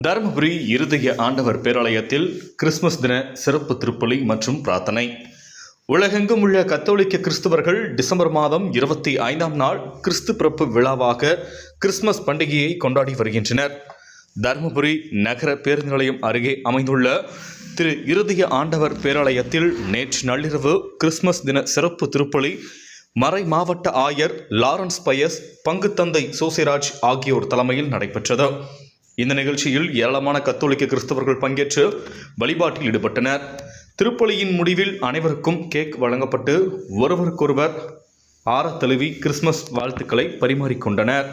தருமபுரி இருதய ஆண்டவர் பேராலயத்தில் கிறிஸ்துமஸ் தின சிறப்பு திருப்பலி மற்றும் பிரார்த்தனை. உலகெங்கும் உள்ள கத்தோலிக்க கிறிஸ்தவர்கள் டிசம்பர் மாதம் 25ஆம் நாள் கிறிஸ்து பிறப்பு விழாவாக கிறிஸ்துமஸ் பண்டிகையை கொண்டாடி வருகின்றனர். தருமபுரி நகர பேருந்து நிலையம் அருகே அமைந்துள்ள திரு இருதய ஆண்டவர் பேராலயத்தில் நேற்று நள்ளிரவு கிறிஸ்துமஸ் தின சிறப்பு திருப்பலி மறை மாவட்ட ஆயர் லாரன்ஸ் பயஸ், பங்கு தந்தை சோசிராஜ் ஆகியோர் தலைமையில் நடைபெற்றது. இந்த நிகழ்ச்சியில் ஏராளமான கத்தோலிக்க கிறிஸ்தவர்கள் பங்கேற்று வழிபாட்டில் ஈடுபட்டனர். திருப்பலியின் முடிவில் அனைவருக்கும் கேக் வழங்கப்பட்டு ஒருவருக்கொருவர் ஆற தழுவி கிறிஸ்துமஸ் வாழ்த்துக்களை பரிமாறிக்கொண்டனர்.